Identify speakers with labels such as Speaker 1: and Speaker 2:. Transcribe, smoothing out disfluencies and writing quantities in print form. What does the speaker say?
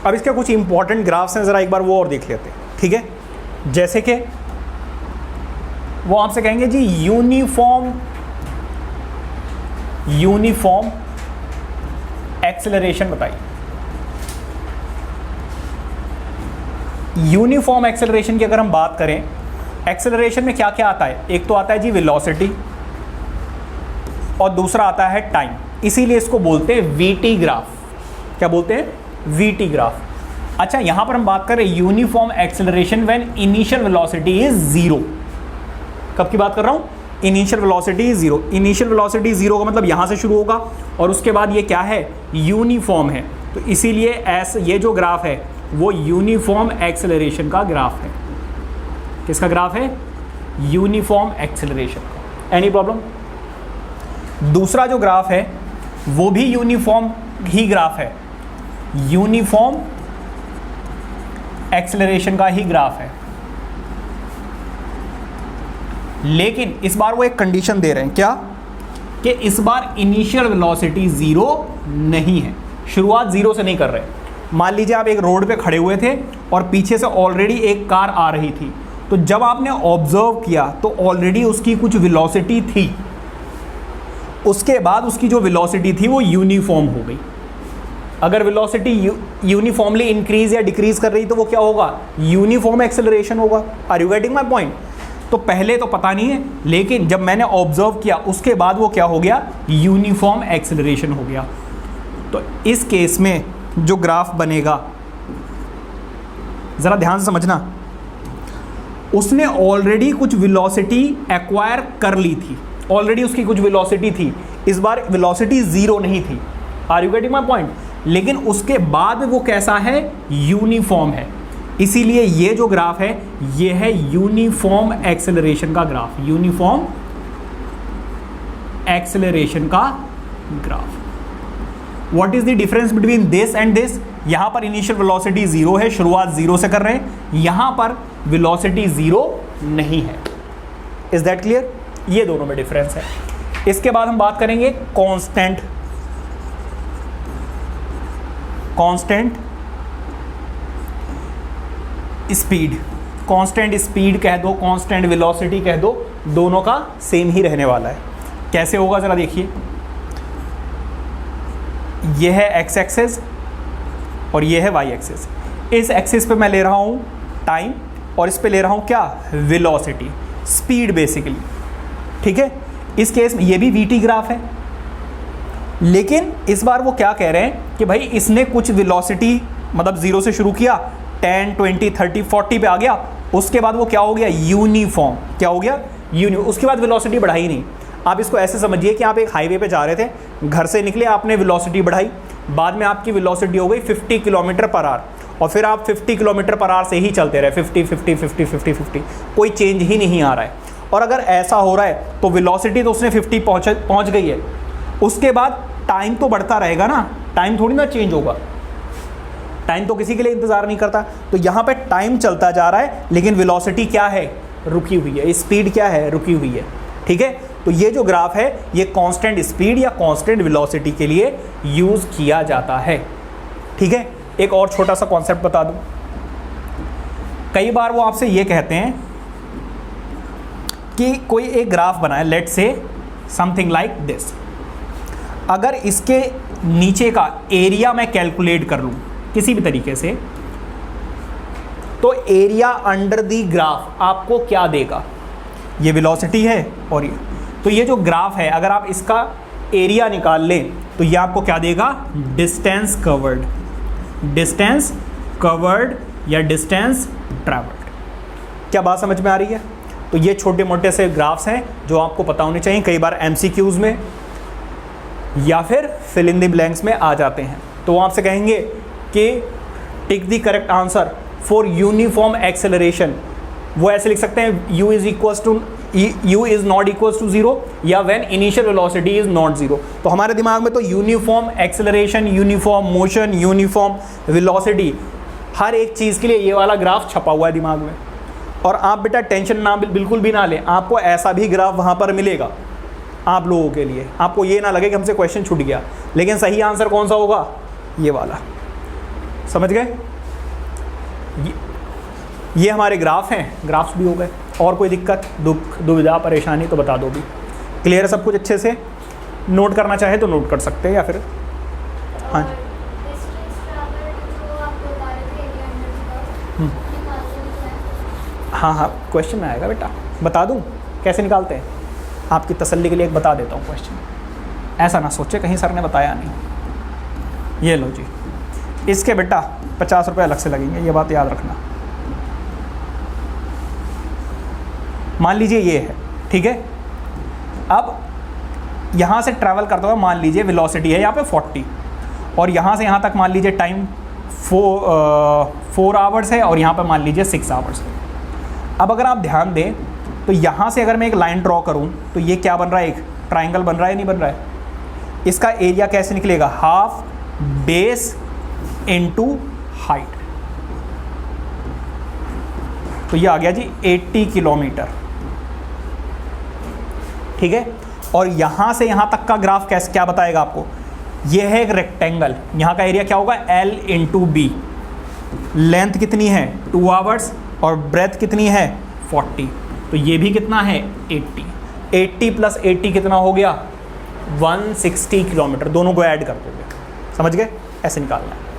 Speaker 1: अब इसके कुछ इंपॉर्टेंट ग्राफ्स हैं, ज़रा एक बार वो और देख लेते हैं, ठीक है। जैसे कि वो आपसे कहेंगे जी यूनिफॉर्म एक्सेलरेशन बताइए। यूनिफॉर्म एक्सेलरेशन की अगर हम बात करें, एक्सेलरेशन में क्या क्या आता है? एक तो आता है जी वेलोसिटी और दूसरा आता है टाइम, इसीलिए इसको बोलते हैं वीटी ग्राफ। क्या बोलते हैं? VT graph. अच्छा, यहां पर हम बात कर रहे हैं uniform acceleration when initial velocity is zero. कब की बात कर रहा हूं? Initial velocity is zero. Initial velocity zero का मतलब यहां से शुरू होगा और उसके बाद ये क्या है? यूनिफॉर्म है। तो इसीलिए ये जो ग्राफ है वो यूनिफॉर्म एक्सेलरेशन का ग्राफ है। किसका ग्राफ है? यूनिफॉर्म एक्सेलरेशन का। Any problem? दूसरा जो ग्राफ है वो भी यूनिफॉर्म ही ग्राफ है, यूनिफॉर्म एक्सेलरेशन का ही ग्राफ है, लेकिन इस बार वो एक कंडीशन दे रहे हैं। क्या? कि इस बार इनिशियल वेलोसिटी जीरो नहीं है, शुरुआत जीरो से नहीं कर रहे। मान लीजिए आप एक रोड पे खड़े हुए थे और पीछे से ऑलरेडी एक कार आ रही थी, तो जब आपने ऑब्जर्व किया तो ऑलरेडी उसकी कुछ वेलोसिटी थी, उसके बाद उसकी जो वेलोसिटी थी वो यूनिफॉर्म हो गई। अगर वेलोसिटी यूनिफॉर्मली इंक्रीज या डिक्रीज कर रही तो वो क्या होगा? यूनिफॉर्म एक्सेलरेशन होगा। Are you getting my point? तो पहले तो पता नहीं है, लेकिन जब मैंने ऑब्जर्व किया उसके बाद वो क्या हो गया? यूनिफॉर्म एक्सेलरेशन हो गया। तो इस केस में जो ग्राफ बनेगा, जरा ध्यान से समझना, उसने ऑलरेडी कुछ वेलोसिटी एक्वायर कर ली थी, ऑलरेडी उसकी कुछ वेलोसिटी थी, इस बार वेलोसिटी जीरो नहीं थी। Are you getting my point? लेकिन उसके बाद वो कैसा है? यूनिफॉर्म है। इसीलिए ये जो ग्राफ है ये है यूनिफॉर्म एक्सेलरेशन का ग्राफ, यूनिफॉर्म एक्सेलरेशन का graph. What is the difference between this and this? यहां पर इनिशियल वेलोसिटी जीरो है, शुरुआत जीरो से कर रहे हैं, यहां पर वेलोसिटी जीरो नहीं है। Is that clear? ये दोनों में डिफरेंस है। इसके बाद हम बात करेंगे कांस्टेंट स्पीड। कांस्टेंट स्पीड कह दो, कांस्टेंट वेलोसिटी कह दो, दोनों का सेम ही रहने वाला है। कैसे होगा जरा देखिए, ये है एक्स एक्सिस और ये है वाई एक्सिस। इस एक्सिस पे मैं ले रहा हूं टाइम और इस पे ले रहा हूं क्या? वेलोसिटी, स्पीड बेसिकली, ठीक है। इस केस में ये भी वीटी ग्राफ है, लेकिन इस बार वो क्या कह रहे हैं कि भाई इसने कुछ वेलोसिटी मतलब जीरो से शुरू किया, 10, 20, 30, 40 पे आ गया, उसके बाद वो क्या हो गया? यूनिफॉर्म। क्या हो गया? उसके बाद वेलोसिटी बढ़ाई नहीं। आप इसको ऐसे समझिए कि आप एक हाईवे पे जा रहे थे, घर से निकले, आपने वेलोसिटी बढ़ाई, बाद में आपकी वेलोसिटी हो गई 50 किलोमीटर पर आवर और फिर आप 50 किलोमीटर पर आवर से ही चलते रहे, 50, 50, 50, 50, 50, कोई चेंज ही नहीं आ रहा है। और अगर ऐसा हो रहा है तो वेलोसिटी तो उसने 50 पहुंच गई है, उसके बाद टाइम तो बढ़ता रहेगा ना, टाइम थोड़ी ना चेंज होगा, टाइम तो किसी के लिए इंतजार नहीं करता। तो यहाँ पे टाइम चलता जा रहा है लेकिन वेलोसिटी क्या है? रुकी हुई है। स्पीड क्या है? रुकी हुई है, ठीक है। तो ये जो ग्राफ है ये कांस्टेंट स्पीड या कांस्टेंट वेलोसिटी के लिए यूज किया जाता है, ठीक है। एक और छोटा सा कॉन्सेप्ट बता दूं, कई बार वो आपसे ये कहते हैं कि कोई एक ग्राफ बनाए, let's say something like this, अगर इसके नीचे का एरिया मैं कैलकुलेट कर लूं किसी भी तरीके से, तो एरिया अंडर दी ग्राफ आपको क्या देगा? ये वेलोसिटी है और ये, तो ये जो ग्राफ है अगर आप इसका एरिया निकाल लें तो ये आपको क्या देगा? डिस्टेंस कवर्ड, डिस्टेंस कवर्ड या डिस्टेंस ट्रैवल्ड। क्या बात समझ में आ रही है? तो ये छोटे मोटे से ग्राफ्स हैं जो आपको पता होने चाहिए, कई बार एमसीक्यूज में या फिर फिल इन द ब्लैंक्स में आ जाते हैं। तो वो आपसे कहेंगे कि tick the correct answer for uniform acceleration. वो ऐसे लिख सकते हैं u is not equals to zero या when initial velocity is not zero. तो हमारे दिमाग में तो uniform acceleration, uniform motion, uniform velocity, हर एक चीज़ के लिए ये वाला ग्राफ छपा हुआ है दिमाग में। और आप बेटा टेंशन ना बिल्कुल भी ना लें, आपको ऐसा भी ग्राफ वहाँ पर मिलेगा आप लोगों के लिए। आपको ये ना लगे कि हमसे क्वेश्चन छूट गया, लेकिन सही आंसर कौन सा होगा? ये वाला। समझ गए? ये हमारे ग्राफ हैं, ग्राफ्स भी हो गए। और कोई दिक्कत, दुख, दुविधा, परेशानी तो बता दो भी। क्लियर है सब कुछ? अच्छे से नोट करना चाहे तो नोट कर सकते हैं या फिर हाँ हाँ हाँ क्वेश्चन में आएगा बेटा, बता दूं कैसे निकालते हैं? आपकी तसल्ली के लिए एक बता देता हूँ क्वेश्चन, ऐसा ना सोचे कहीं सर ने बताया नहीं। ये लो जी, इसके बेटा 50 रुपये अलग से लगेंगे, ये बात याद रखना। मान लीजिए ये है, ठीक है। अब यहाँ से ट्रैवल करता हुआ मान लीजिए वेलोसिटी है यहाँ पे 40, और यहाँ से यहाँ तक मान लीजिए टाइम 4 आवर्स है, और यहाँ पे मान लीजिए 6 आवर्स है। अब अगर आप ध्यान दें तो यहाँ से अगर मैं एक लाइन ड्रॉ करूँ तो ये क्या बन रहा है, एक ट्राइंगल बन रहा है, नहीं बन रहा है? इसका एरिया कैसे निकलेगा? Half base into height. तो ये आ गया जी 80 किलोमीटर, ठीक है। और यहां से यहां तक का ग्राफ कैसे, क्या बताएगा आपको? ये है एक रेक्टेंगल, यहां का एरिया क्या होगा? L into B. लेंथ कितनी है? 2 आवर्स, और ब्रेथ कितनी है? 40। तो ये भी कितना है? 80। 80 प्लस 80 कितना हो गया? 160 किलोमीटर। दोनों को ऐड कर दोगे, समझ गए? ऐसे निकालना है।